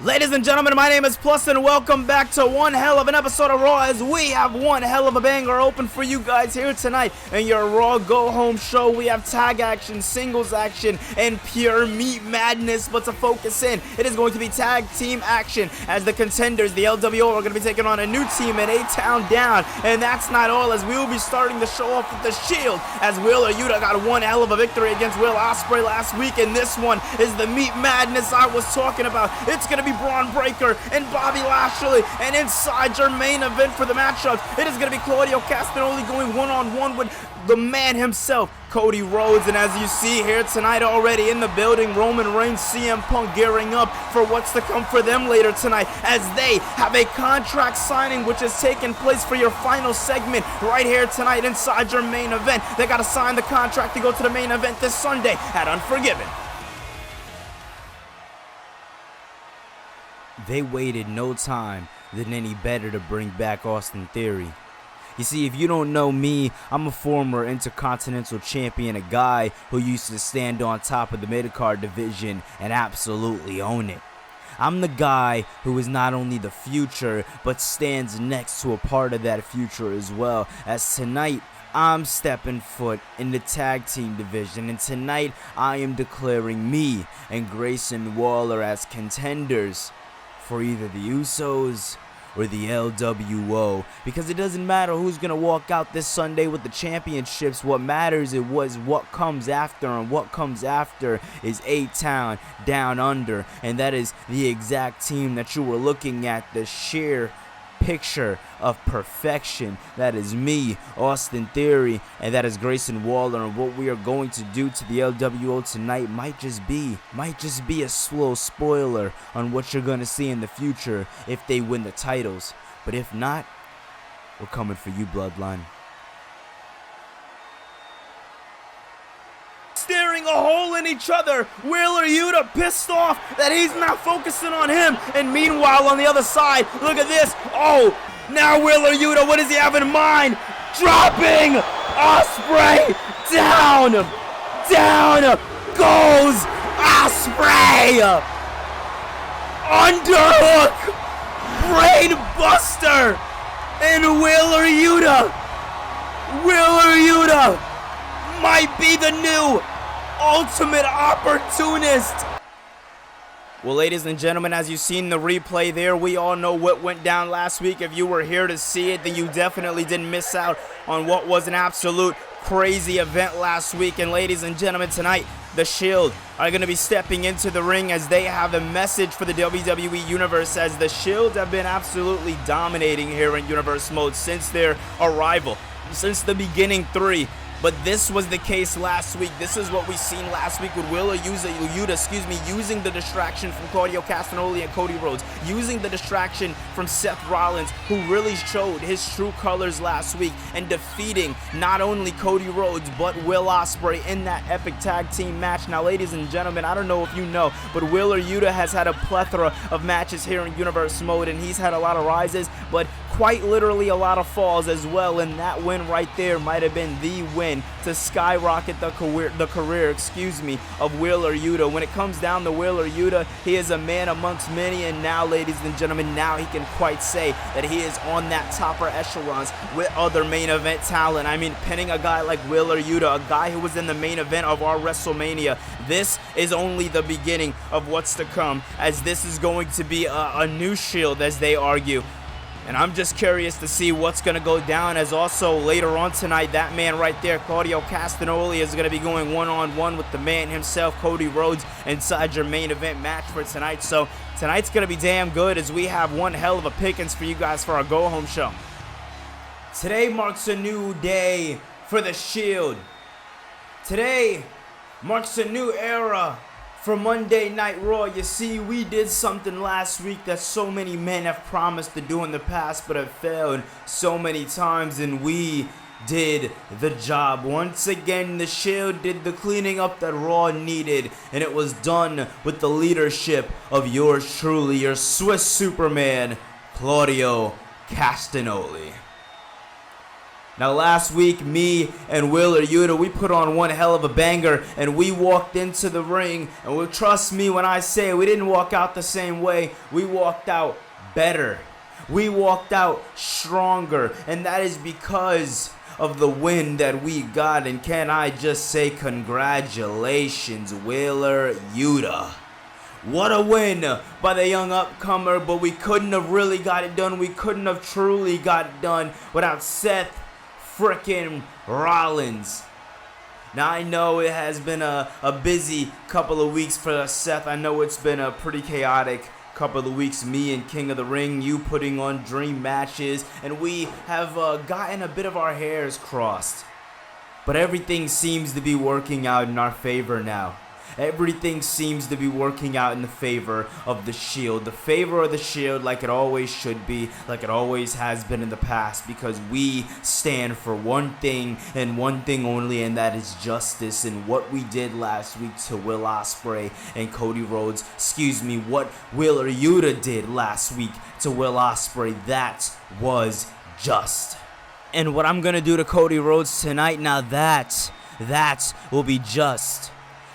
Ladies and gentlemen, my name is Plus and welcome back to one hell of an episode of Raw as we have one hell of a banger open for you guys here tonight in your Raw Go Home show. We have tag action, singles action, and pure meat madness, but to focus in, it is going to be tag team action as the contenders, the LWO, are going to be taking on a new team in A-Town Down, and that's not all as we will be starting the show off with the Shield as Wheeler Yuta got one hell of a victory against Will Ospreay last week, and this one is the meat madness I was talking about. It's going to be Braun Breaker and Bobby Lashley, and inside your main event for the matchup, it is going to be Claudio Castagnoli going one-on-one with the man himself, Cody Rhodes. And as you see here tonight already in the building, Roman Reigns, CM Punk gearing up for what's to come for them later tonight as they have a contract signing which is taking place for your final segment right here tonight inside your main event. They got to sign the contract to go to the main event this Sunday at Unforgiven. They waited no time than any better to bring back Austin Theory. You see, if you don't know me, I'm a former Intercontinental Champion, a guy who used to stand on top of the mid-card division and absolutely own it. I'm the guy who is not only the future, but stands next to a part of that future as well, as tonight, I'm stepping foot in the tag team division, and tonight I am declaring me and Grayson Waller as contenders for either the Usos or the LWO, because it doesn't matter who's gonna walk out this Sunday with the championships. What matters was what comes after, and what comes after is A-Town Down Under, and that is the exact team that you were looking at, the sheer picture of perfection. That is me, Austin Theory, and that is Grayson Waller, and what we are going to do to the LWO tonight might just be a slow spoiler on what you're going to see in the future if they win the titles. But if not, we're coming for you, Bloodline. Staring a hole in each other, Wheeler Yuta pissed off that he's not focusing on him, and meanwhile on the other side, look at this. Oh, now Wheeler Yuta, what does he have in mind? Dropping Ospreay down goes Ospreay, underhook, brain buster, and Wheeler Yuta might be the new ultimate opportunist. Well, ladies and gentlemen, as you've seen the replay there, we all know what went down last week. If you were here to see it, then you definitely didn't miss out on what was an absolute crazy event last week. And ladies and gentlemen, tonight, the Shield are going to be stepping into the ring as they have a message for the WWE Universe, as the Shield have been absolutely dominating here in Universe mode since their arrival, since the beginning three. But this was the case last week. This is what we seen last week with Wheeler Yuta, using the distraction from Claudio Castagnoli and Cody Rhodes, using the distraction from Seth Rollins, who really showed his true colors last week, and defeating not only Cody Rhodes, but Will Ospreay in that epic tag team match. Now, ladies and gentlemen, I don't know if you know, but Wheeler Yuta has had a plethora of matches here in Universe mode, and he's had a lot of rises, but quite literally a lot of falls as well, and that win right there might have been the win to skyrocket the career of Wheeler Yuta. When it comes down to Wheeler Yuta, he is a man amongst many, and now, ladies and gentlemen, now he can quite say that he is on that topper echelons with other main event talent. I mean, pinning a guy like Wheeler Yuta, a guy who was in the main event of our WrestleMania. This is only the beginning of what's to come, as this is going to be a new Shield, as they argue. And I'm just curious to see what's going to go down, as also later on tonight, that man right there, Claudio Castagnoli, is going to be going one-on-one with the man himself, Cody Rhodes, inside your main event match for tonight. So tonight's going to be damn good, as we have one hell of a pickings for you guys for our go-home show. Today marks a new day for the Shield. Today marks a new era for Monday Night Raw. You see, we did something last week that so many men have promised to do in the past but have failed so many times, and we did the job. Once again, the Shield did the cleaning up that Raw needed, and it was done with the leadership of yours truly, your Swiss Superman, Claudio Castagnoli. Now last week, me and Wheeler Yuta, we put on one hell of a banger, and we walked into the ring, and trust me when I say we didn't walk out the same way. We walked out better. We walked out stronger, and that is because of the win that we got. And can I just say congratulations, Wheeler Yuta. What a win by the young upcomer, but we couldn't have really got it done. We couldn't have truly got it done without Seth frickin' Rollins. Now I know it has been a busy couple of weeks for Seth. I know it's been a pretty chaotic couple of weeks. Me and King of the Ring, you putting on dream matches, and we have gotten a bit of our hairs crossed. But everything seems to be working out in our favor now. Everything seems to be working out in the favor of the Shield. The favor of the Shield, like it always should be, like it always has been in the past, because we stand for one thing and one thing only, and that is justice. And what we did last week to Will Ospreay and Cody Rhodes, what Wheeler Yuta did last week to Will Ospreay, that was just. And what I'm going to do to Cody Rhodes tonight, now that will be just.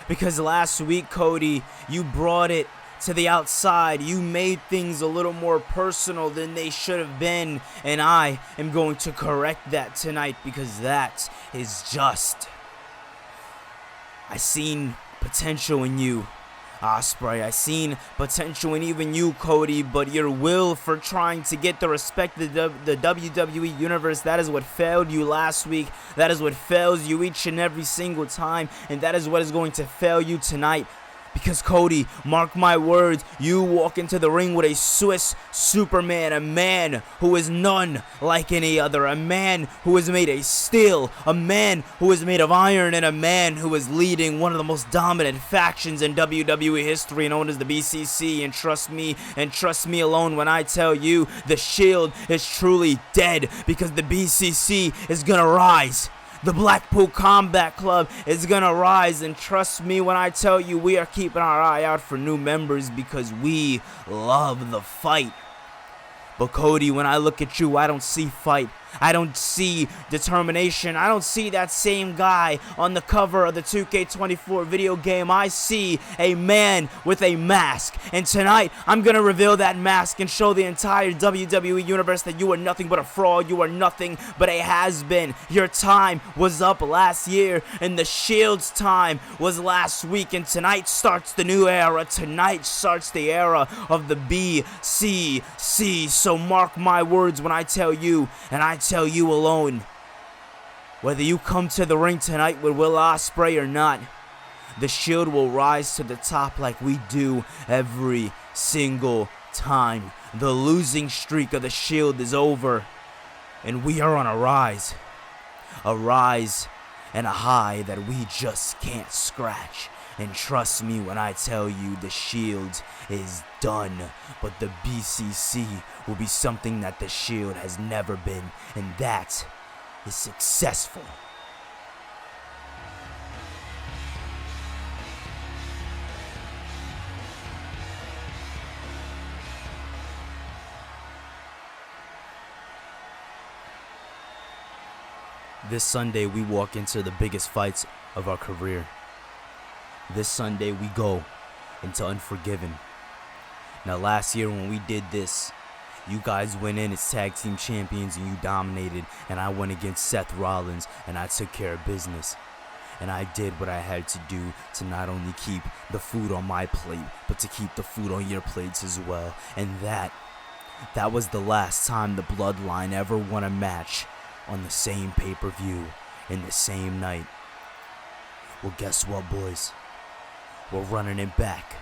Because last week, Cody, you brought it to the outside. You made things a little more personal than they should have been. And I am going to correct that tonight, because that is just. I seen potential in you, Ospreay. I seen potential in even you, Cody, but your will for trying to get the respect of the WWE Universe, that is what failed you last week. That is what fails you each and every single time, and that is what is going to fail you tonight. Because, Cody, mark my words, you walk into the ring with a Swiss Superman, a man who is none like any other, a man who is made of steel, a man who is made of iron, and a man who is leading one of the most dominant factions in WWE history, known as the BCC. And trust me alone when I tell you, the Shield is truly dead, because the BCC is gonna rise. The Blackpool Combat Club is gonna rise, and trust me when I tell you, we are keeping our eye out for new members, because we love the fight. But Cody, when I look at you, I don't see fight. I don't see determination. I don't see that same guy on the cover of the 2K24 video game. I see a man with a mask. And tonight, I'm going to reveal that mask and show the entire WWE Universe that you are nothing but a fraud. You are nothing but a has-been. Your time was up last year, and the Shield's time was last week. And tonight starts the new era. Tonight starts the era of the BCC. So mark my words when I tell you, and I tell you alone, whether you come to the ring tonight with Will Ospreay or not, the Shield will rise to the top like we do every single time. The losing streak of the Shield is over, and we are on a rise and a high that we just can't scratch. And trust me when I tell you, the Shield is done, but the BCC will be something that the Shield has never been, and that is successful. This Sunday, we walk into the biggest fights of our career. This Sunday, we go into Unforgiven. Now, last year when we did this, you guys went in as tag team champions and you dominated, and I went against Seth Rollins and I took care of business. And I did what I had to do to not only keep the food on my plate, but to keep the food on your plates as well. And that was the last time the Bloodline ever won a match on the same pay-per-view in the same night. Well, guess what, boys? We're running it back.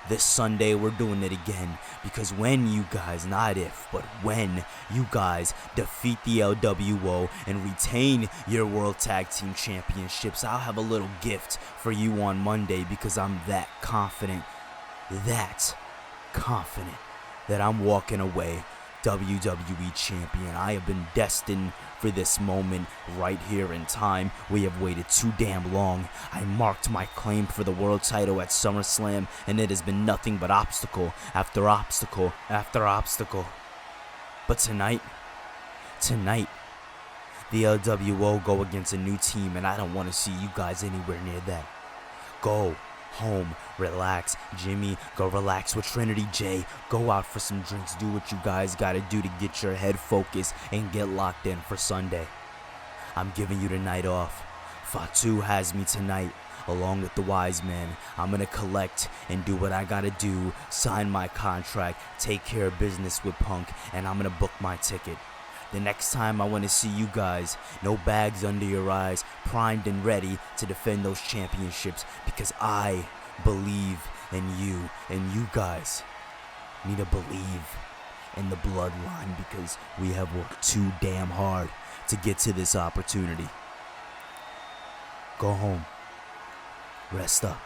This Sunday, we're doing it again, because when you guys, not if, but when you guys defeat the LWO and retain your World Tag Team Championships, I'll have a little gift for you on Monday, because I'm that confident that I'm walking away WWE Champion. I have been destined for this moment right here in time. We have waited too damn long. I marked my claim for the world title at SummerSlam, and it has been nothing but obstacle after obstacle after obstacle. But tonight, the LWO go against a new team, and I don't want to see you guys anywhere near that. Go home, relax. Jimmy, go relax with Trinity J. Go out for some drinks, do what you guys gotta do to get your head focused and get locked in for Sunday. I'm giving you the night off. Fatu has me tonight, along with the wise man. I'm gonna collect and do what I gotta do, sign my contract, take care of business with Punk, and I'm gonna book my ticket. The next time I want to see you guys, no bags under your eyes, primed and ready to defend those championships, because I believe in you, and you guys need to believe in the bloodline, because we have worked too damn hard to get to this opportunity. Go home. Rest up.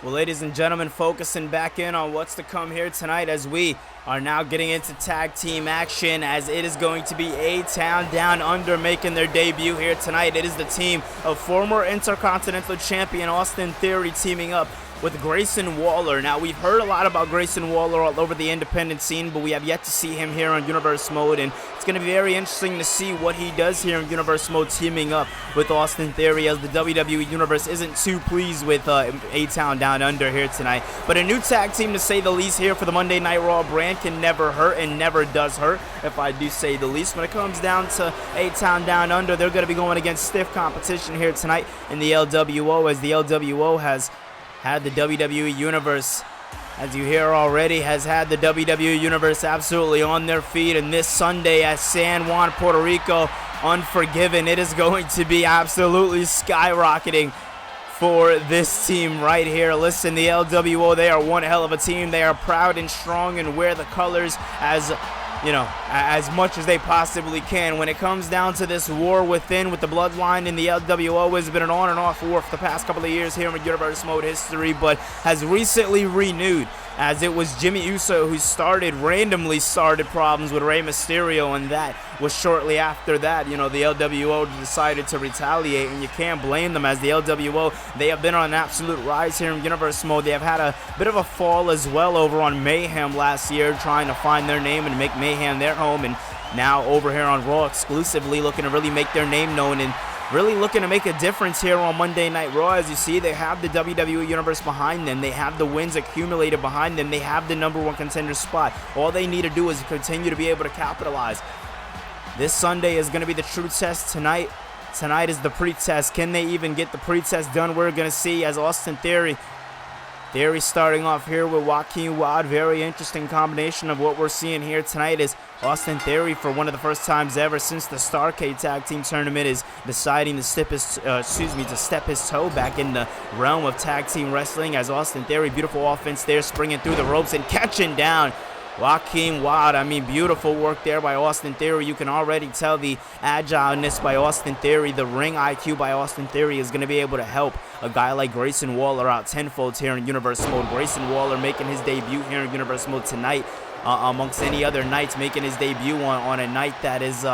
Well, ladies and gentlemen, focusing back in on what's to come here tonight, as we are now getting into tag team action, as it is going to be A-Town Down Under making their debut here tonight. It is the team of former Intercontinental Champion Austin Theory teaming up with Grayson Waller. Now, we've heard a lot about Grayson Waller all over the independent scene, but we have yet to see him here on Universe Mode, and it's going to be very interesting to see what he does here in Universe Mode, teaming up with Austin Theory, as the WWE Universe isn't too pleased with A-Town Down Under here tonight. But a new tag team, to say the least, here for the Monday Night Raw brand can never hurt, and never does hurt, if I do say the least. When it comes down to A-Town Down Under, they're going to be going against stiff competition here tonight in the LWO, as the LWO has had the WWE Universe, as you hear already, has had the WWE Universe absolutely on their feet. And this Sunday at San Juan, Puerto Rico, Unforgiven, it is going to be absolutely skyrocketing for this team right here. Listen, the LWO, they are one hell of a team. They are proud and strong and wear the colors as as much as they possibly can. When it comes down to this war within with the bloodline in the LWO, has been an on and off war for the past couple of years here in Universe Mode history, but has recently renewed, as it was Jimmy Uso who randomly started problems with Rey Mysterio, and that was shortly after that, the LWO decided to retaliate, and you can't blame them, as the LWO, they have been on an absolute rise here in Universe Mode. They have had a bit of a fall as well over on Mayhem last year, trying to find their name and make Mayhem their home, and now over here on Raw exclusively looking to really make their name known and really looking to make a difference here on Monday Night Raw. As you see, they have the WWE Universe behind them. They have the wins accumulated behind them. They have the #1 contender spot. All they need to do is continue to be able to capitalize. This Sunday is going to be the true test tonight. Tonight is the pre-test. Can they even get the pre-test done? We're going to see, as Austin Theory starting off here with Joaquin Wilde. Very interesting combination of what we're seeing here tonight, is Austin Theory, for one of the first times ever since the Starrcade Tag Team Tournament, is deciding to step his toe back in the realm of tag team wrestling, as Austin Theory, beautiful offense there, springing through the ropes and catching down Joaquin Wilde. I mean, beautiful work there by Austin Theory. You can already tell the agileness by Austin Theory, the ring IQ by Austin Theory is going to be able to help a guy like Grayson Waller out tenfold here in Universe Mode. Grayson Waller making his debut here in Universe Mode tonight, amongst any other nights, making his debut on a night that is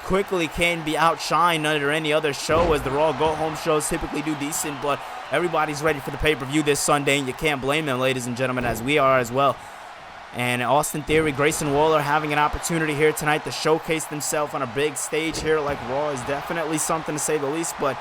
quickly can be outshined under any other show, as the Raw go-home shows typically do decent, but everybody's ready for the pay-per-view this Sunday, and you can't blame them, ladies and gentlemen, as we are as well. And Austin Theory, Grayson Waller having an opportunity here tonight to showcase themselves on a big stage here like Raw is definitely something, to say the least. But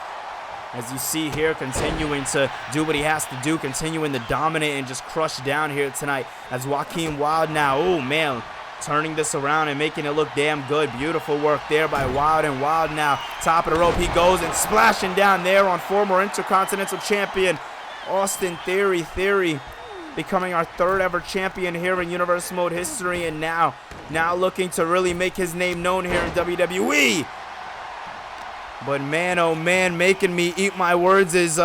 as you see here, continuing to do what he has to do, continuing to dominate and just crush down here tonight, as Joaquin Wilde now, oh man, turning this around and making it look damn good. Beautiful work there by Wilde, and Wilde now, top of the rope he goes, and splashing down there on former Intercontinental Champion Austin Theory. Theory becoming our third ever champion here in Universe Mode history, and now looking to really make his name known here in WWE. But man, oh man, making me eat my words is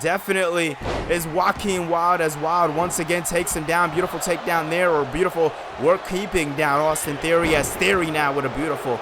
definitely is Joaquin Wilde, as Wilde once again takes him down. Beautiful takedown there, or beautiful work keeping down Austin Theory, as Theory now with a beautiful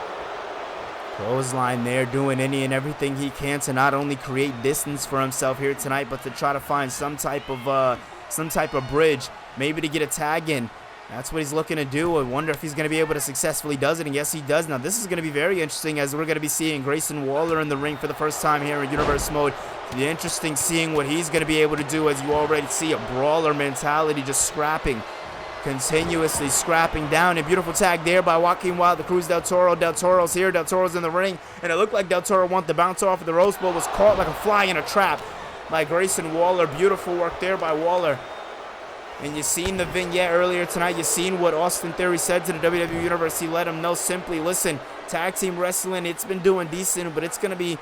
clothesline there, doing any and everything he can to not only create distance for himself here tonight, but to try to find some type of bridge, maybe to get a tag in. That's what he's looking to do. I wonder if he's going to be able to successfully does it, and yes, he does. Now, this is going to be very interesting, as we're going to be seeing Grayson Waller in the ring for the first time here in Universe Mode. It'll be interesting seeing what he's going to be able to do, as you already see a brawler mentality, just scrapping continuously scrapping down. A beautiful tag there by Joaquin Wilde, the Cruz del Toro. Del Toro's here. Del Toro's in the ring. And it looked like Del Toro wanted to bounce off of the ropes, but was caught like a fly in a trap by Grayson Waller. Beautiful work there by Waller. And you seen the vignette earlier tonight. You seen what Austin Theory said to the WWE Universe. He let him know simply, listen, tag team wrestling, it's been doing decent, but it's gonna be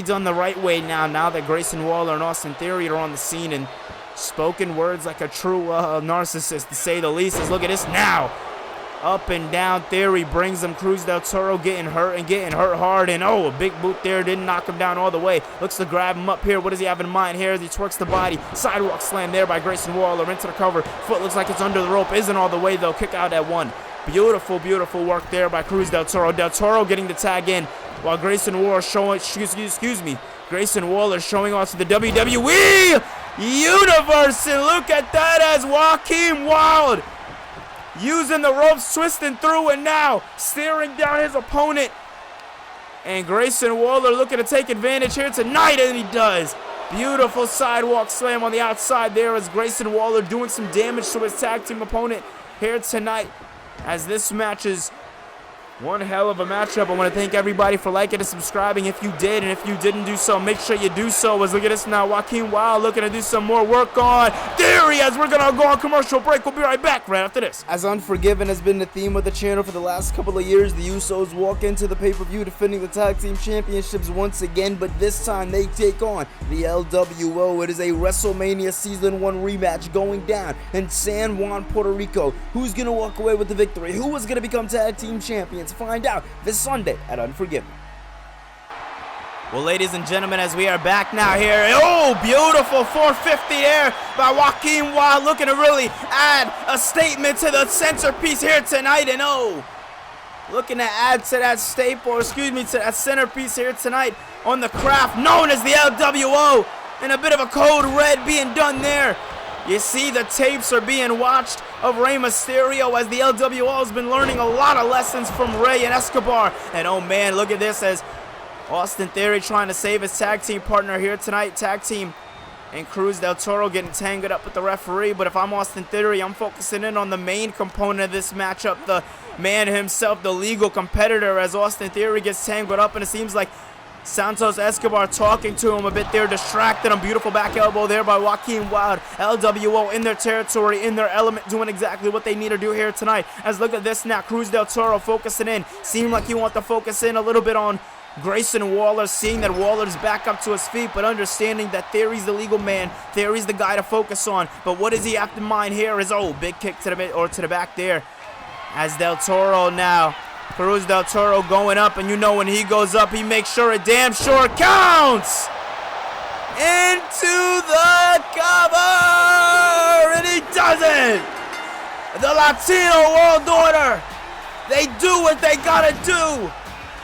done the right way now that Grayson Waller and Austin Theory are on the scene. And spoken words like a true narcissist, to say the least. Is look at this now. Up and down. Theory brings him. Cruz del Toro getting hurt hard. And oh, a big boot there. Didn't knock him down all the way. Looks to grab him up here. What does he have in mind here as he twerks the body? Sidewalk slam there by Grayson Waller into the cover. Foot looks like it's under the rope. Isn't all the way though. Kick out at one. Beautiful, beautiful work there by Cruz del Toro. Del Toro getting the tag in while Grayson Waller showing, Grayson Waller showing off to the WWE Universe. And look at that as Joaquin Wilde using the ropes, twisting through, and now staring down his opponent. And Grayson Waller looking to take advantage here tonight, and he does. Beautiful sidewalk slam on the outside there as Grayson Waller doing some damage to his tag team opponent here tonight, as this match is one hell of a matchup. I want to thank everybody for liking and subscribing if you did, and if you didn't do so, make sure you do so. As look at this now, Joaquin Wilde looking to do some more work on Theory as we're going to go on commercial break. We'll be right back right after this. As Unforgiven has been the theme of the channel for the last couple of years, the Usos walk into the pay-per-view defending the tag team championships once again, but this time they take on the LWO. It is a WrestleMania Season 1 rematch going down in San Juan, Puerto Rico. Who's going to walk away with the victory? Who is going to become tag team champions? Find out this Sunday at Unforgiven. Well, ladies and gentlemen, as we are back now here, oh, beautiful 450 there by Joaquin Wilde, looking to really add a statement to the centerpiece here tonight. And oh, looking to add to that staple, to that centerpiece here tonight on the craft known as the LWO. And a bit of a code red being done there. You see the tapes are being watched of Rey Mysterio as the LWO has been learning a lot of lessons from Rey and Escobar. And oh man, look at this as Austin Theory trying to save his tag team partner here tonight. Tag team and Cruz del Toro getting tangled up with the referee. But if I'm Austin Theory, I'm focusing in on the main component of this matchup, the man himself, the legal competitor, as Austin Theory gets tangled up, and it seems like Santos Escobar talking to him a bit there, distracted him. Beautiful back elbow there by Joaquin Wilde. LWO in their territory, in their element, doing exactly what they need to do here tonight. As look at this now, Cruz del Toro focusing in. Seemed like he want to focus in a little bit on Grayson Waller, seeing that Waller's back up to his feet, but understanding that Theory's the legal man. Theory's the guy to focus on. But what does he have in mind here is, oh, big kick to the mid, or to the back there. As Del Toro now, Cruz del Toro going up, and you know when he goes up, he makes sure it damn sure counts. Into the cover, and he does it. The Latino World Order, they do what they gotta do,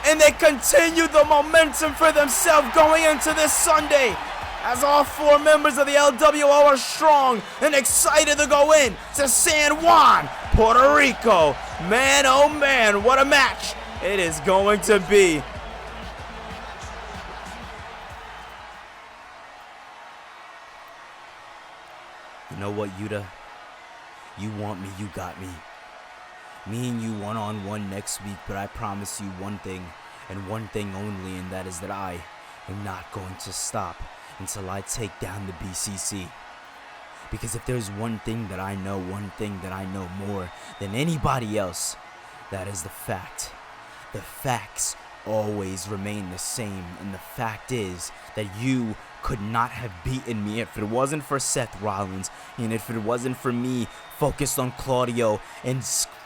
and they continue the momentum for themselves going into this Sunday, as all four members of the LWO are strong and excited to go in to San Juan, Puerto Rico. Man, oh man, what a match it is going to be. You know what, Yuta? You want me, you got me. Me and you one-on-one next week, but I promise you one thing, and one thing only, and that is that I am not going to stop until I take down the BCC. Because if there's one thing that I know more than anybody else, that is the fact. The facts always remain the same, and the fact is that you could not have beaten me if it wasn't for Seth Rollins, and if it wasn't for me focused on Claudio and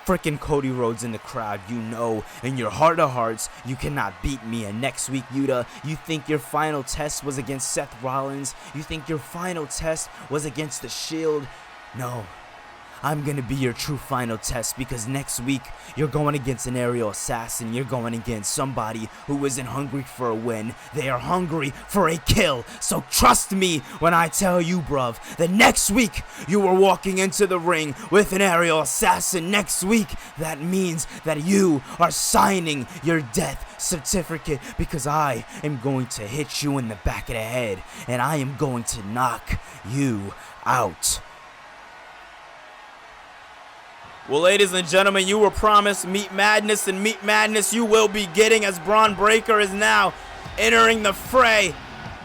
freaking Cody Rhodes in the crowd. You know in your heart of hearts you cannot beat me. And next week, Yuta, you think your final test was against Seth Rollins? You think your final test was against the Shield? No. I'm gonna be your true final test, because next week you're going against an aerial assassin. You're going against somebody who isn't hungry for a win. They are hungry for a kill. So trust me when I tell you, bruv, that next week you are walking into the ring with an aerial assassin. Next week, that means that you are signing your death certificate, because I am going to hit you in the back of the head, and I am going to knock you out. Well, ladies and gentlemen, you were promised Meat Madness, and Meat Madness you will be getting, as Braun Breaker is now entering the fray.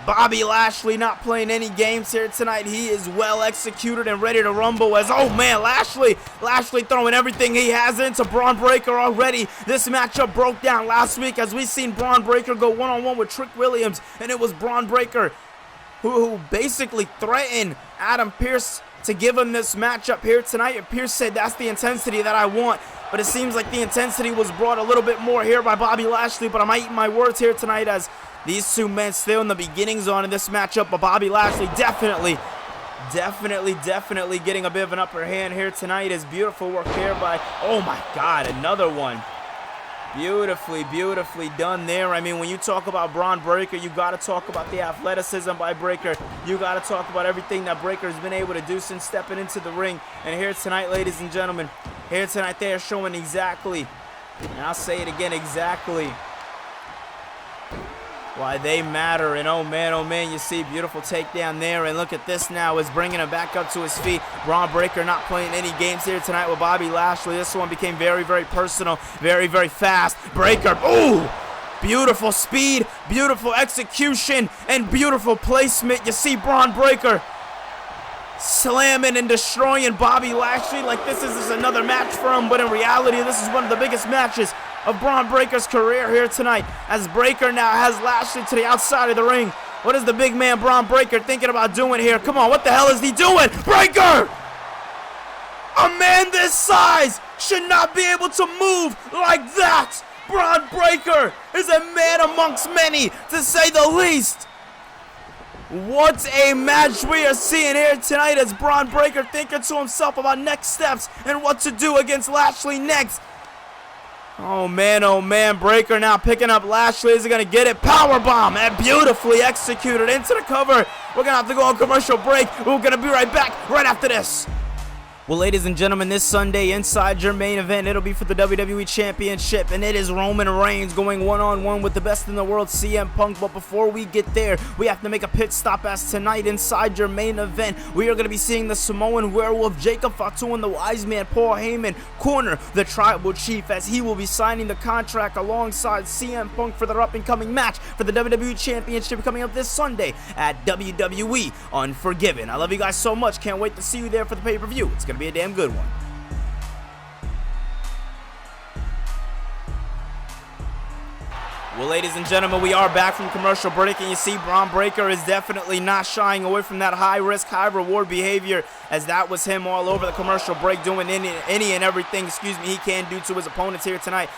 Bobby Lashley not playing any games here tonight. He is well executed and ready to rumble as, oh man, Lashley throwing everything he has into Braun Breaker already. This matchup broke down last week as we seen Braun Breaker go one-on-one with Trick Williams, and it was Braun Breaker who basically threatened Adam Pearce to give him this matchup here tonight. And Pearce said, that's the intensity that I want. But it seems like the intensity was brought a little bit more here by Bobby Lashley. But I'm eating my words here tonight as these two men still in the beginnings on in this matchup. But Bobby Lashley definitely getting a bit of an upper hand here tonight. Is beautiful work there by, oh my God, another one. Beautifully done there. I mean, when you talk about Braun Breaker, you got to talk about the athleticism by Breaker. You got to talk about everything that Breaker has been able to do since stepping into the ring. And here tonight, ladies and gentlemen, here tonight they are showing exactly, and I'll say it again, exactly why they matter. And oh man, you see beautiful takedown there. And look at this now, is bringing him back up to his feet. Braun Breaker not playing any games here tonight with Bobby Lashley. This one became very personal, very fast. Breaker, ooh, beautiful speed, beautiful execution, and beautiful placement. You see Braun Breaker slamming and destroying Bobby Lashley like this is just another match for him, but in reality this is one of the biggest matches of Braun Breaker's career here tonight, as Breaker now has Lashley to the outside of the ring. What is the big man Braun Breaker thinking about doing here? Come on, what the hell is he doing? Breaker! A man this size should not be able to move like that. Braun Breaker is a man amongst many, to say the least. What a match we are seeing here tonight, as Braun Breaker thinking to himself about next steps and what to do against Lashley next. Oh man, Breaker now picking up Lashley. Is he going to get it? Powerbomb, and beautifully executed into the cover. We're going to have to go on commercial break. We're going to be right back right after this. Well, ladies and gentlemen, this Sunday inside your main event, it'll be for the WWE Championship, and it is Roman Reigns going one-on-one with the best in the world, CM Punk. But before we get there, we have to make a pit stop, as tonight inside your main event, we are going to be seeing the Samoan Werewolf, Jacob Fatu, and the Wise Man, Paul Heyman, corner the Tribal Chief, as he will be signing the contract alongside CM Punk for their up-and-coming match for the WWE Championship coming up this Sunday at WWE Unforgiven. I love you guys so much. Can't wait to see you there for the pay-per-view. It's going to be a damn good one. Well, ladies and gentlemen, we are back from commercial break, and you see Braun Breaker is definitely not shying away from that high-risk, high-reward behavior, as that was him all over the commercial break, doing any and everything, he can do to his opponents here tonight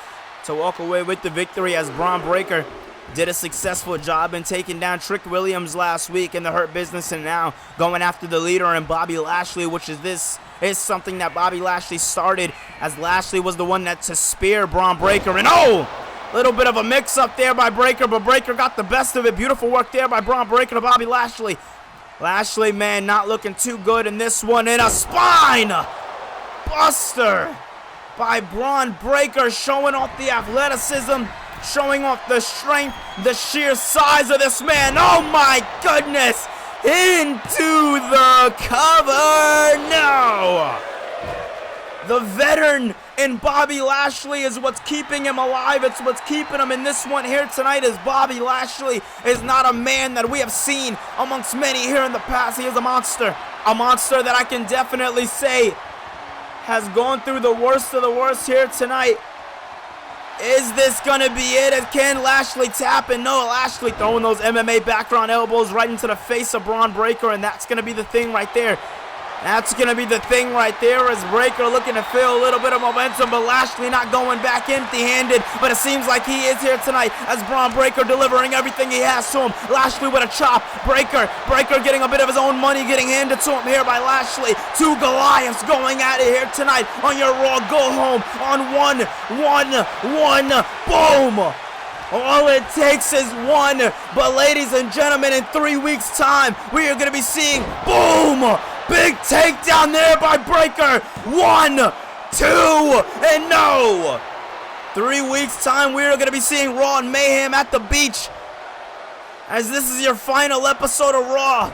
to walk away with the victory, as Braun Breaker did a successful job in taking down Trick Williams last week in the Hurt Business, and now going after the leader and Bobby Lashley, which is something that Bobby Lashley started, as Lashley was the one that to spear Braun Breaker. And oh, little bit of a mix-up there by Breaker, but Breaker got the best of it. Beautiful work there by Braun Breaker to Bobby Lashley. Lashley, man, not looking too good in this one. And a spine buster by Braun Breaker, showing off the athleticism, showing off the strength, the sheer size of this man. Oh my goodness! Into the cover! No! The veteran in Bobby Lashley is what's keeping him alive. It's what's keeping him in this one here tonight, as Bobby Lashley is not a man that we have seen amongst many here in the past. He is a monster that I can definitely say has gone through the worst of the worst here tonight. Is this going to be it? Can Lashley tap? And no, Lashley throwing those MMA background elbows right into the face of Braun Breaker, and that's going to be the thing right there. That's going to be the thing right there, as Breaker looking to feel a little bit of momentum, but Lashley not going back empty-handed. But it seems like he is here tonight, as Braun Breaker delivering everything he has to him. Lashley with a chop. Breaker getting a bit of his own money getting handed to him here by Lashley. Two Goliaths going at it here tonight on your Raw Go Home on one. Boom! All it takes is one. But ladies and gentlemen, in 3 weeks' time, we are going to be seeing, boom! Big takedown there by Breaker. 1, 2, and no! 3 weeks' time, we are going to be seeing Raw and Mayhem at the beach, as this is your final episode of Raw.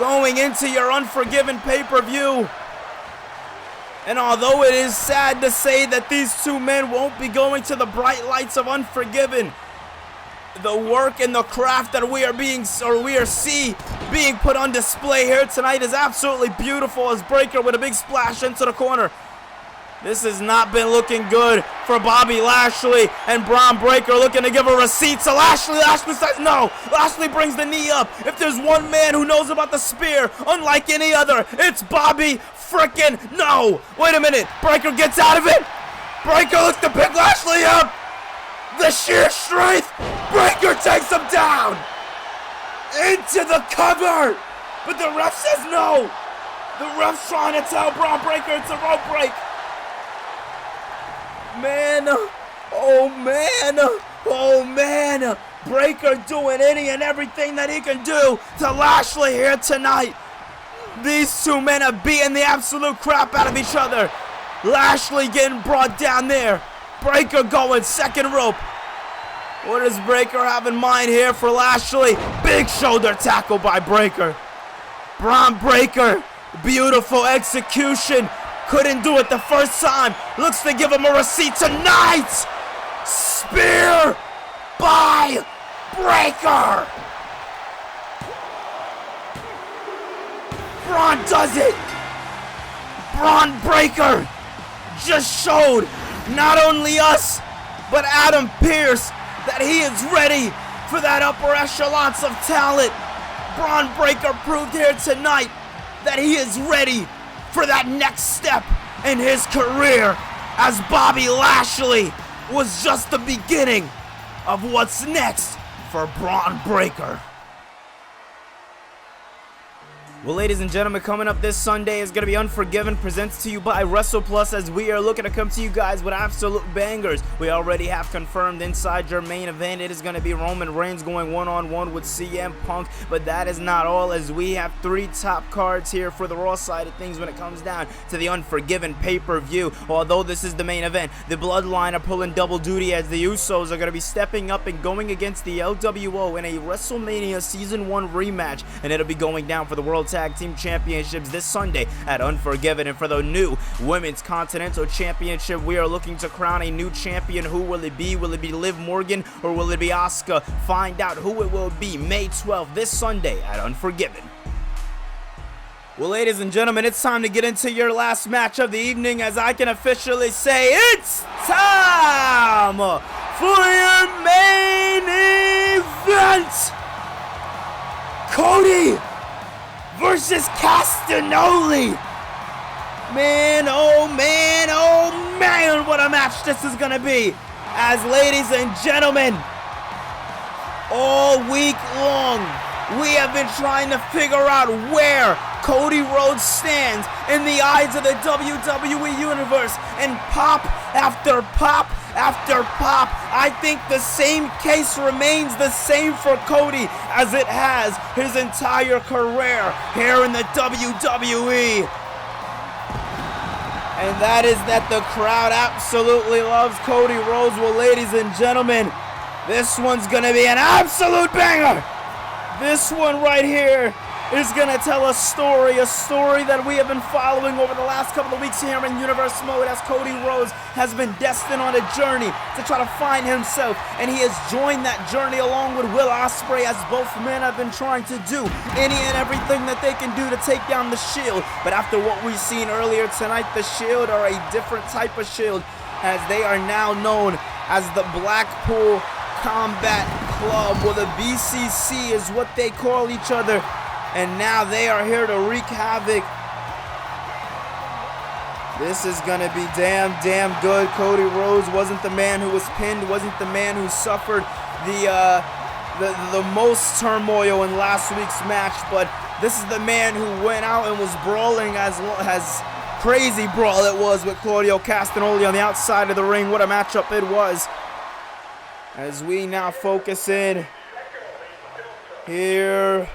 Going into your Unforgiven pay-per-view. And although it is sad to say that these two men won't be going to the bright lights of Unforgiven, the work and the craft that we see being put on display here tonight is absolutely beautiful, as Breaker with a big splash into the corner. This has not been looking good for Bobby Lashley, and Braun Breaker looking to give a receipt to Lashley. Lashley says no. Lashley brings the knee up. If there's one man who knows about the spear, unlike any other, it's Bobby frickin' no. Wait a minute. Breaker gets out of it. Breaker looks to pick Lashley up. The sheer strength. Breaker takes him down. Into the cover. But the ref says no. The ref's trying to tell Braun Breaker it's a rope break. Man, oh man, oh man. Breaker doing any and everything that he can do to Lashley here tonight. These two men have beaten the absolute crap out of each other. Lashley getting brought down there. Breaker going second rope. What does Breaker have in mind here for Lashley? Big shoulder tackle by Breaker. Braun Breaker, beautiful execution. Couldn't do it the first time. Looks to give him a receipt tonight. Spear by Breaker. Braun does it. Braun Breaker just showed not only us, but Adam Pearce that he is ready for that upper echelons of talent. Braun Breaker proved here tonight that he is ready for that next step in his career, as Bobby Lashley was just the beginning of what's next for Braun Breaker. Well, ladies and gentlemen, coming up this Sunday is going to be Unforgiven, presents to you by Wrestlepluss, as we are looking to come to you guys with absolute bangers. We already have confirmed inside your main event it is going to be Roman Reigns going one-on-one with CM Punk, but that is not all, as we have 3 top cards here for the Raw side of things when it comes down to the Unforgiven pay-per-view. Although this is the main event, the Bloodline are pulling double duty, as the Usos are going to be stepping up and going against the LWO in a WrestleMania Season 1 rematch, and it'll be going down for the World Tag Team Championships this Sunday at Unforgiven. And for the new Women's Continental Championship, we are looking to crown a new champion. Who will it be? Will it be Liv Morgan or will it be Asuka? Find out who it will be May 12th, this Sunday at Unforgiven. Well, ladies and gentlemen, it's time to get into your last match of the evening, as I can officially say it's time for your main event. Cody versus Castagnoli. Man, oh man, what a match this is gonna be. As, ladies and gentlemen, all week long, we have been trying to figure out where Cody Rhodes stands in the eyes of the WWE Universe, and pop after pop after pop, I think the same case remains the same for Cody as it has his entire career here in the WWE. And that is that the crowd absolutely loves Cody Rhodes. Well, ladies and gentlemen, this one's gonna be an absolute banger. This one right here is going to tell a story that we have been following over the last couple of weeks here in Universe Mode, as Cody Rhodes has been destined on a journey to try to find himself, and he has joined that journey along with Will Ospreay, as both men have been trying to do any and everything that they can do to take down the Shield. But after what we've seen earlier tonight, the Shield are a different type of Shield, as they are now known as the Blackpool Combat Club. Well, the BCC is what they call each other, and now they are here to wreak havoc. This is gonna be damn good. Cody Rhodes wasn't the man who was pinned, wasn't the man who suffered the most turmoil in last week's match, but this is the man who went out and was brawling as crazy brawl it was with Claudio Castagnoli on the outside of the ring. What a matchup it was. As we now focus in, here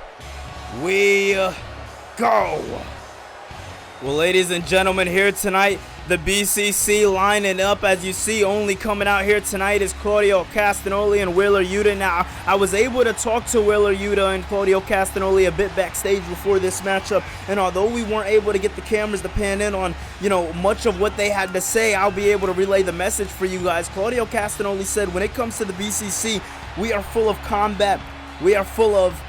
we go. Well, ladies and gentlemen, here tonight the BCC lining up. As you see, only coming out here tonight is Claudio Castagnoli and Wheeler Yuta. Now, I was able to talk to Wheeler Yuta and Claudio Castagnoli a bit backstage before this matchup, and although we weren't able to get the cameras to pan in on, much of what they had to say, I'll be able to relay the message for you guys. Claudio Castagnoli said, when it comes to the BCC, we are full of combat. We are full of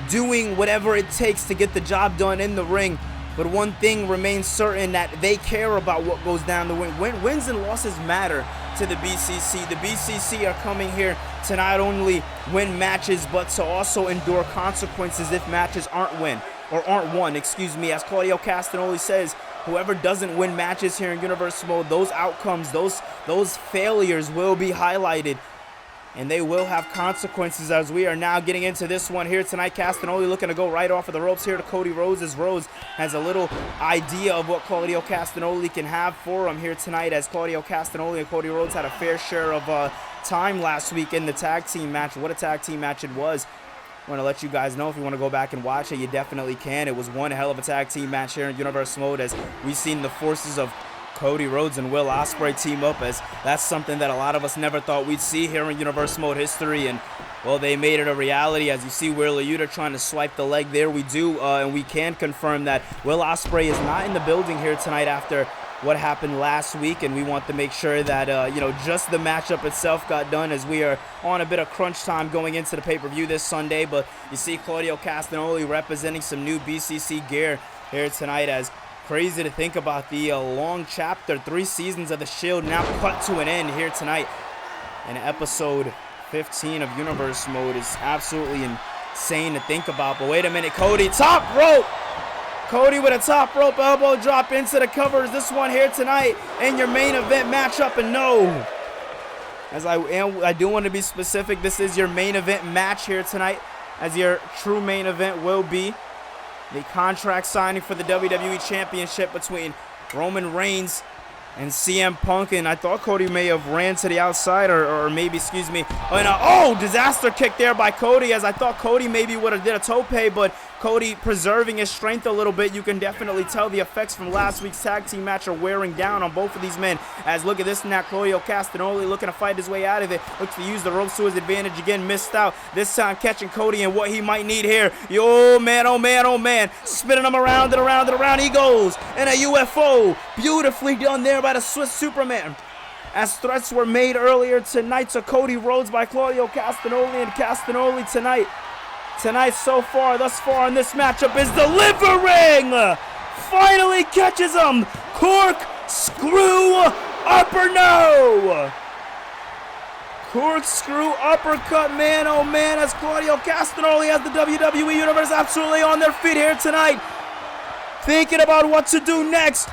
doing whatever it takes to get the job done in the ring. But one thing remains certain, that they care about what goes down the ring. Wins and losses matter to the BCC. The BCC are coming here to not only win matches, but to also endure consequences if matches aren't won, excuse me. As Claudio Castagnoli says, whoever doesn't win matches here in Universe Mode, those outcomes, those failures will be highlighted. And they will have consequences, as we are now getting into this one here tonight. Castagnoli looking to go right off of the ropes here to Cody Rhodes, as Rhodes has a little idea of what Claudio Castagnoli can have for him here tonight, as Claudio Castagnoli and Cody Rhodes had a fair share of time last week in the tag team match. What a tag team match it was. I want to let you guys know, if you want to go back and watch it, you definitely can. It was one hell of a tag team match here in Universe Mode, as we've seen the forces of Cody Rhodes and Will Ospreay team up, as that's something that a lot of us never thought we'd see here in Universe Mode history. And well, they made it a reality. As you see Wheeler Yuta trying to swipe the leg there, we do and we can confirm that Will Ospreay is not in the building here tonight after what happened last week, and we want to make sure that just the matchup itself got done, as we are on a bit of crunch time going into the pay-per-view this Sunday. But you see Claudio Castagnoli representing some new BCC gear here tonight, as crazy to think about the long chapter, 3 seasons of the Shield now cut to an end here tonight. And episode 15 of Universe Mode is absolutely insane to think about. But wait a minute, Cody, top rope! Cody with a top rope elbow drop into the covers. This one here tonight in your main event matchup. And no, as I do want to be specific, this is your main event match here tonight, as your true main event will be the contract signing for the WWE Championship between Roman Reigns and CM Punk. And I thought Cody may have ran to the outside, or maybe, excuse me, disaster kick there by Cody, as I thought Cody maybe would have did a tope, but Cody preserving his strength a little bit. You can definitely tell the effects from last week's tag team match are wearing down on both of these men. As look at this now, Claudio Castagnoli looking to fight his way out of it. Looks to use the ropes to his advantage again. Missed out. This time catching Cody and what he might need here. Oh man, oh man, oh man. Spinning him around and around and around he goes. And a UFO. Beautifully done there by the Swiss Superman. As threats were made earlier tonight to Cody Rhodes by Claudio Castagnoli, and Castagnoli Tonight so far, thus far in this matchup, is delivering! Finally catches him! Corkscrew upper, no! Corkscrew uppercut, man, oh man, as Claudio Castagnoli has the WWE Universe absolutely on their feet here tonight. Thinking about what to do next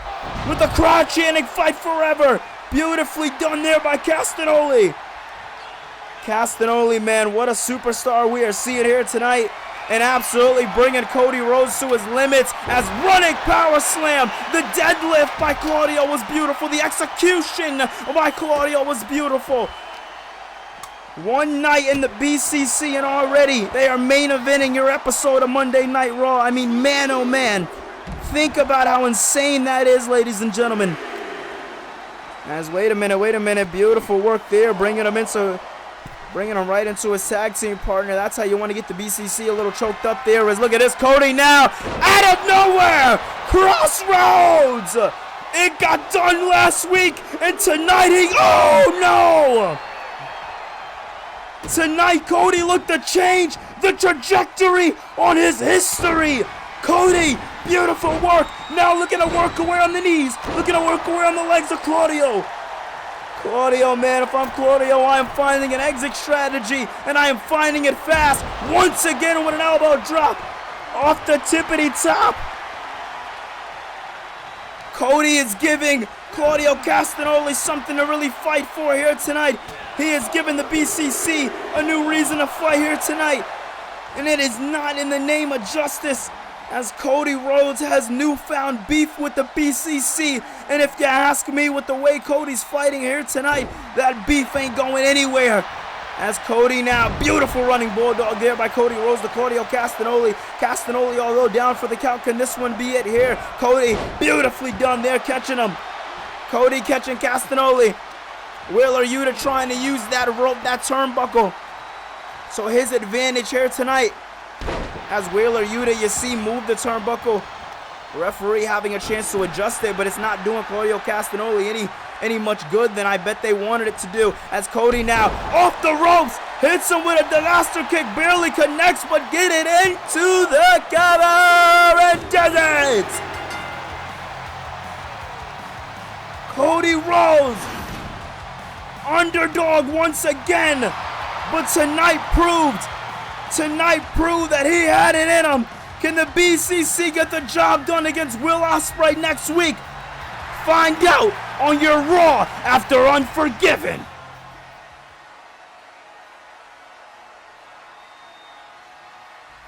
with the crowd chanting "Fight Forever." Beautifully done there by Castagnoli. Castagnoli, man, what a superstar we are seeing here tonight, and absolutely bringing Cody Rhodes to his limits, as running power slam. The deadlift by Claudio was beautiful. The execution by Claudio was beautiful. One night in the BCC, and already they are main eventing your episode of Monday Night Raw. I mean, man, oh man, think about how insane that is, ladies and gentlemen. As wait a minute, beautiful work there, bringing him right into his tag team partner. That's how you want to get the BCC a little choked up there. As look at this, Cody now, out of nowhere, Crossroads! It got done last week, and tonight oh no! Tonight, Cody looked to change the trajectory on his history. Cody, beautiful work. Now looking to work away on the knees, looking to work away on the legs of Claudio. Claudio, man, if I'm Claudio, I am finding an exit strategy, and I am finding it fast. Once again with an elbow drop off the tippity top. Cody is giving Claudio Castagnoli something to really fight for here tonight. He has given the BCC a new reason to fight here tonight, and it is not in the name of justice, as Cody Rhodes has newfound beef with the BCC. And if you ask me, with the way Cody's fighting here tonight, that beef ain't going anywhere. As Cody now, beautiful running bulldog there by Cody Rhodes to Claudio Castagnoli. Castagnoli, although down for the count, can this one be it here? Cody, beautifully done there, catching him. Cody catching Castagnoli. Wheeler Yuta trying to use that rope, that turnbuckle. So his advantage here tonight. As Wheeler Yuta, you see, move the turnbuckle. Referee having a chance to adjust it, but it's not doing Claudio Castagnoli any much good than I bet they wanted it to do. As Cody now off the ropes, hits him with a disaster kick, barely connects, but get it into the cover and does it. Cody Rhodes, underdog once again, but tonight proved that he had it in him. Can the BCC get the job done against Will Ospreay next week? Find out on your Raw after Unforgiven.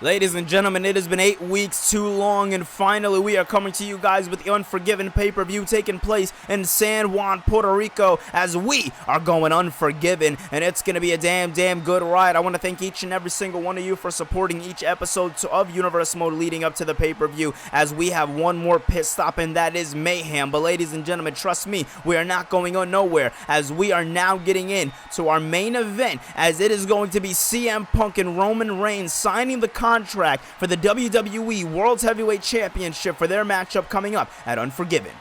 Ladies and gentlemen, it has been 8 weeks too long, and finally we are coming to you guys with the Unforgiven pay-per-view taking place in San Juan, Puerto Rico, as we are going Unforgiven, and it's going to be a damn good ride. I want to thank each and every single one of you for supporting each episode of Universe Mode leading up to the pay-per-view, as we have one more pit stop, and that is Mayhem. But ladies and gentlemen, trust me, we are not going on nowhere, as we are now getting in to our main event, as it is going to be CM Punk and Roman Reigns signing the contract for the WWE World Heavyweight Championship for their matchup coming up at Unforgiven.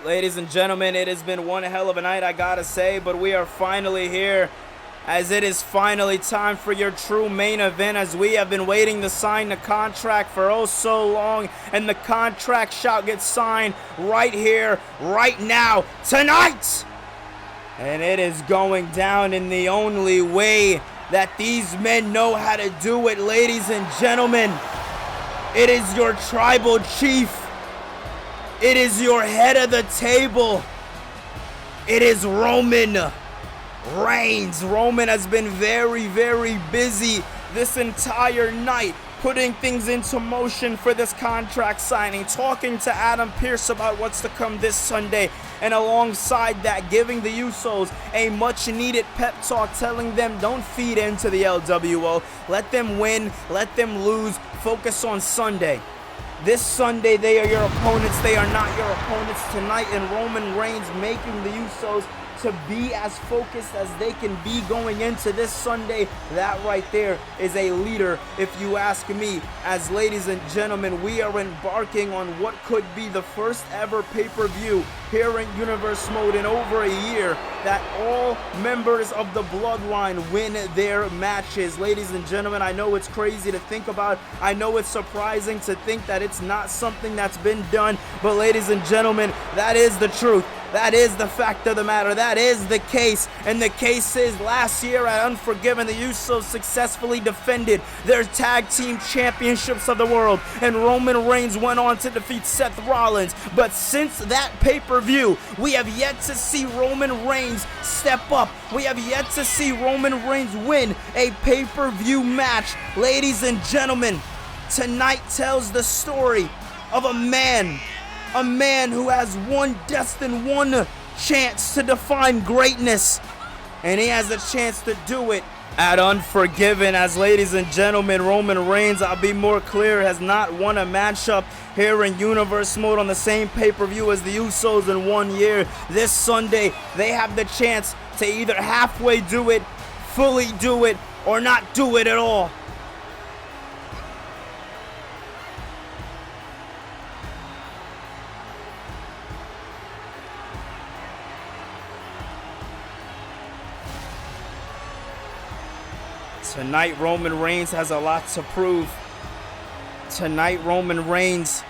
Ladies and gentlemen, it has been one hell of a night, I gotta say, but we are finally here, as it is finally time for your true main event, as we have been waiting to sign the contract for oh so long, and the contract shall get signed right here, right now, tonight! And it is going down in the only way that these men know how to do it, ladies and gentlemen. It is your tribal chief. It is your head of the table. It is Roman Reigns. Roman has been very busy this entire night, putting things into motion for this contract signing, talking to Adam Pearce about what's to come this Sunday, and alongside that, giving the Usos a much-needed pep talk, telling them don't feed into the LWO, let them win, let them lose, focus on Sunday. This Sunday, they are your opponents, they are not your opponents tonight, and Roman Reigns making the Usos to be as focused as they can be going into this Sunday. That right there is a leader, if you ask me. As ladies and gentlemen, we are embarking on what could be the first ever pay-per-view here in Universe Mode in over a year, that all members of the Bloodline win their matches. Ladies and gentlemen, I know it's crazy to think about. I know it's surprising to think that it's not something that's been done, but ladies and gentlemen, that is the truth. That is the fact of the matter. That is the case. And the case is, last year at Unforgiven, the Usos successfully defended their tag team championships of the world, and Roman Reigns went on to defeat Seth Rollins. But since that pay-per-view, we have yet to see Roman Reigns step up. We have yet to see Roman Reigns win a pay-per-view match. Ladies and gentlemen, tonight tells the story of a man who has one chance to define greatness, and he has a chance to do it at Unforgiven. As ladies and gentlemen, Roman Reigns, I'll be more clear, has not won a matchup here in Universe Mode on the same pay-per-view as the Usos in 1 year. This Sunday, they have the chance to either halfway do it, fully do it, or not do it at all. Tonight, Roman Reigns has a lot to prove. Tonight, Roman Reigns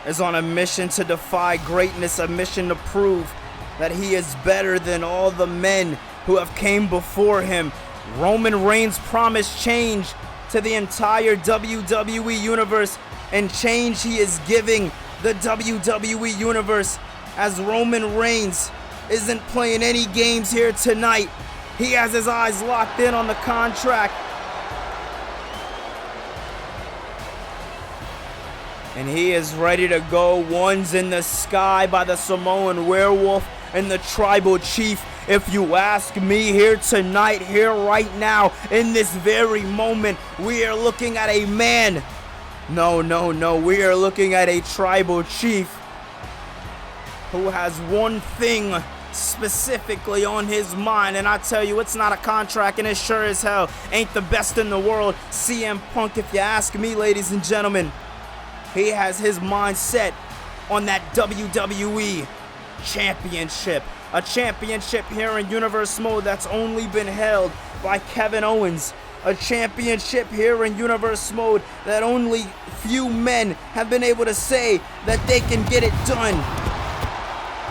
is on a mission to defy greatness, a mission to prove that he is better than all the men who have came before him. Roman Reigns promised change to the entire WWE Universe, and change he is giving the WWE Universe, as Roman Reigns isn't playing any games here tonight. He has his eyes locked in on the contract. And he is ready to go. One's in the sky by the Samoan Werewolf and the Tribal Chief. If you ask me, here tonight, here right now, in this very moment, we are looking at a man. No. We are looking at a Tribal Chief who has one thing specifically on his mind, and I tell you, it's not a contract, and it sure as hell ain't the best in the world. CM Punk, if you ask me, ladies and gentlemen, he has his mind set on that WWE Championship. A championship here in Universe Mode that's only been held by Kevin Owens. A championship here in Universe Mode that only few men have been able to say that they can get it done.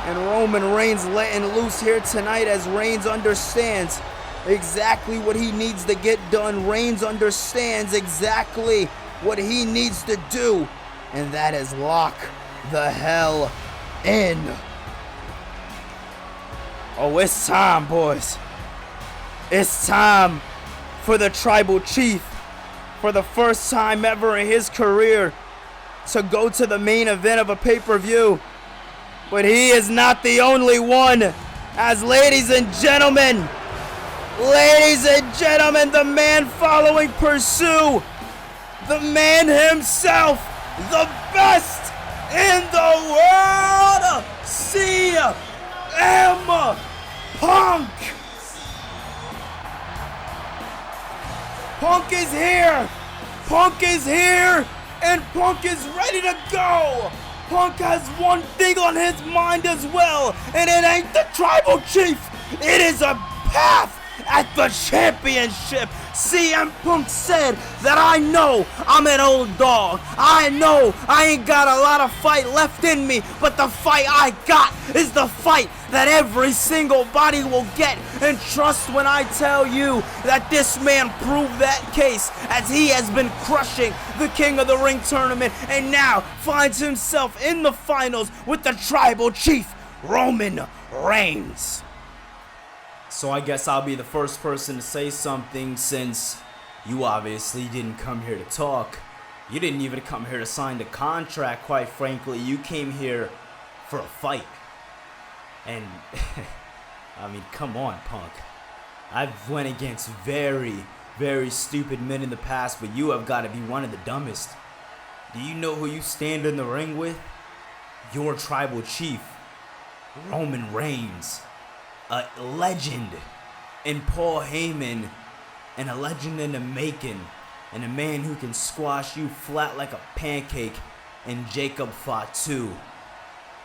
And Roman Reigns letting loose here tonight, as Reigns understands exactly what he needs to get done. Reigns understands exactly what he needs to do, and that is lock the hell in. Oh, it's time, boys. It's time for the Tribal Chief, for the first time ever in his career, to go to the main event of a pay-per-view. But he is not the only one, as ladies and gentlemen, the man following Pursue, the man himself, the best in the world, CM Punk. Punk is here. Punk is here, and Punk is ready to go. Punk has one thing on his mind as well, and it ain't the Tribal Chief. It is a path at the championship. CM Punk said that I know I'm an old dog. I know I ain't got a lot of fight left in me, but the fight I got is the fight that every single body will get. And trust when I tell you that this man proved that case, as he has been crushing the King of the Ring tournament and now finds himself in the finals with the Tribal Chief, Roman Reigns. So I guess I'll be the first person to say something, since you obviously didn't come here to talk. You didn't even come here to sign the contract, quite frankly. You came here for a fight. And, I mean, come on, Punk. I've went against very, very stupid men in the past, but you have got to be one of the dumbest. Do you know who you stand in the ring with? Your Tribal Chief, Roman Reigns. A legend in Paul Heyman, and a legend in the making, and a man who can squash you flat like a pancake, and Jacob Fatu.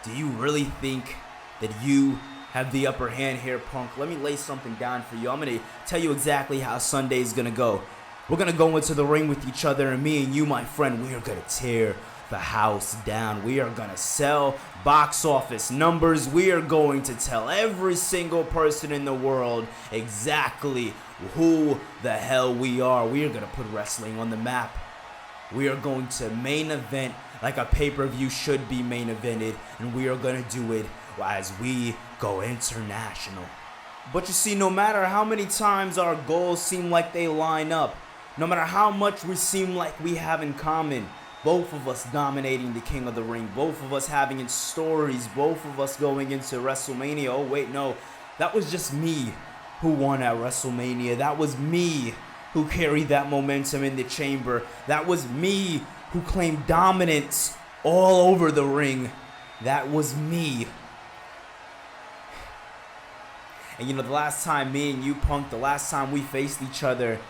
Do you really think that you have the upper hand here, Punk? Let me lay something down for you. I'm going to tell you exactly how Sunday's going to go. We're going to go into the ring with each other, and me and you, my friend, we are going to tear the house down. We are going to sell box office numbers. We are going to tell every single person in the world exactly who the hell we are. We are going to put wrestling on the map. We are going to main event like a pay-per-view should be main evented, and we are going to do it as we go international. But you see, no matter how many times our goals seem like they line up, no matter how much we seem like we have in common, both of us dominating the King of the Ring, both of us having stories, both of us going into WrestleMania. Oh wait, no, that was just me who won at WrestleMania. That was me who carried that momentum in the chamber. That was me who claimed dominance all over the ring. That was me. And you know, the last time me and you, Punk, the last time we faced each other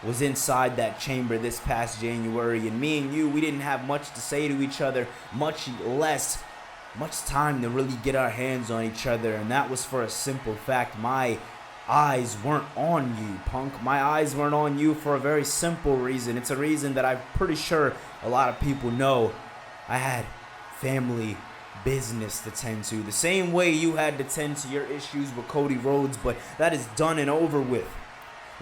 was inside that chamber this past January, and me and you, we didn't have much to say to each other, much time to really get our hands on each other, and that was for a simple fact: my eyes weren't on you, Punk. My eyes weren't on you for a very simple reason. It's a reason that I'm pretty sure a lot of people know. I had family business to tend to, the same way you had to tend to your issues with Cody Rhodes, but that is done and over with.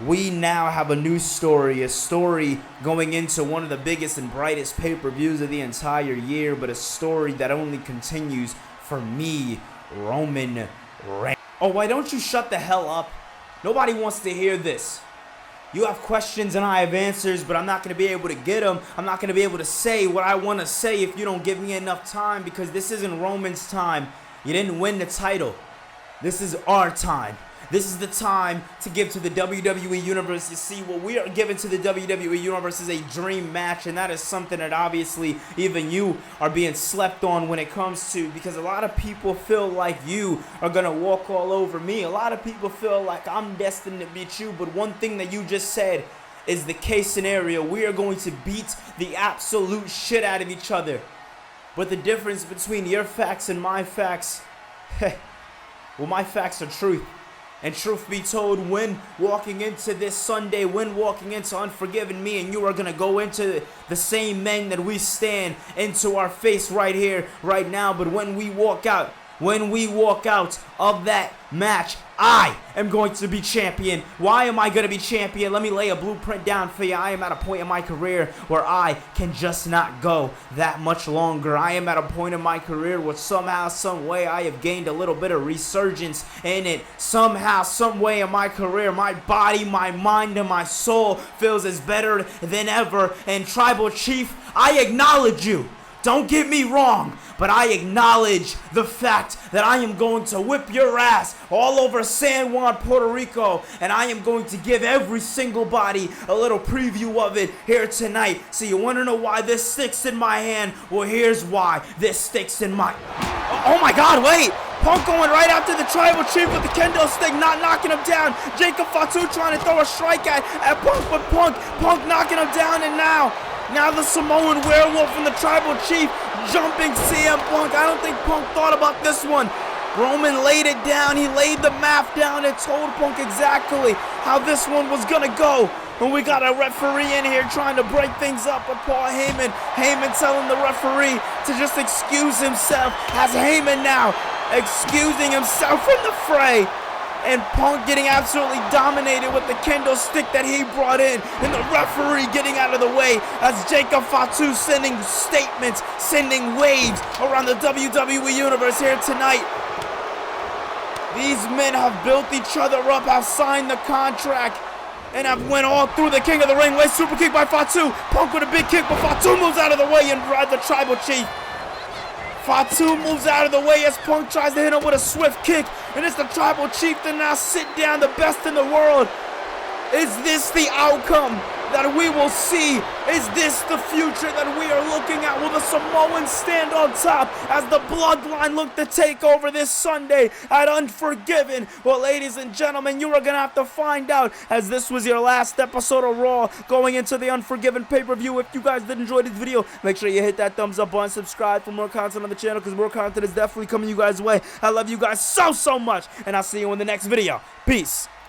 We now have a new story, a story going into one of the biggest and brightest pay-per-views of the entire year, but a story that only continues for me, Roman Reigns. Oh, why don't you shut the hell up? Nobody wants to hear this. You have questions and I have answers, but I'm not going to be able to get them. I'm not going to be able to say what I want to say if you don't give me enough time, because this isn't Roman's time. You didn't win the title. This is our time. This is the time to give to the WWE Universe. You see, what we are giving to the WWE Universe is a dream match, and that is something that obviously even you are being slept on when it comes to, because a lot of people feel like you are going to walk all over me. A lot of people feel like I'm destined to beat you, but one thing that you just said is the case scenario. We are going to beat the absolute shit out of each other. But the difference between your facts and my facts, well, my facts are truth. And truth be told, when walking into this Sunday, when walking into Unforgiven, me and you are going to go into the same men that we stand into our face right here, right now. But when we walk out of that match, I am going to be champion. Why am I going to be champion? Let me lay a blueprint down for you. I am at a point in my career where I can just not go that much longer. I am at a point in my career where somehow, some way, I have gained a little bit of resurgence in it. Somehow, some way in my career, my body, my mind, and my soul feels as better than ever. And Tribal Chief, I acknowledge you. Don't get me wrong, but I acknowledge the fact that I am going to whip your ass all over San Juan, Puerto Rico, and I am going to give every single body a little preview of it here tonight. So you want to know why this sticks in my hand? Well, here's why this sticks in my... Oh my God, wait! Punk going right after the Tribal Chief with the kendo stick, not knocking him down. Jacob Fatu trying to throw a strike at Punk, but Punk knocking him down, and now the Samoan Werewolf and the Tribal Chief jumping CM Punk. I don't think Punk thought about this one. Roman laid it down. He laid the math down and told Punk exactly how this one was going to go. And we got a referee in here trying to break things up with Paul Heyman. Heyman telling the referee to just excuse himself, as Heyman now excusing himself from the fray. And Punk getting absolutely dominated with the kendo stick that he brought in. And the referee getting out of the way as Jacob Fatu sending statements, sending waves around the WWE Universe here tonight. These men have built each other up, have signed the contract, and have went all through the King of the Ring. Way super kick by Fatu. Punk with a big kick, but Fatu moves out of the way and drives the Tribal Chief. Fatu moves out of the way as Punk tries to hit him with a swift kick. And it's the Tribal Chief to now sit down, the best in the world. Is this the outcome that we will see? Is this the future that we are looking at? Will the Samoans stand on top as the Bloodline look to take over this Sunday at Unforgiven? Well, ladies and gentlemen, you are going to have to find out, as this was your last episode of Raw going into the Unforgiven pay-per-view. If you guys did enjoy this video, make sure you hit that thumbs up button, subscribe for more content on the channel, because more content is definitely coming you guys' way. I love you guys so much, and I'll see you in the next video. Peace.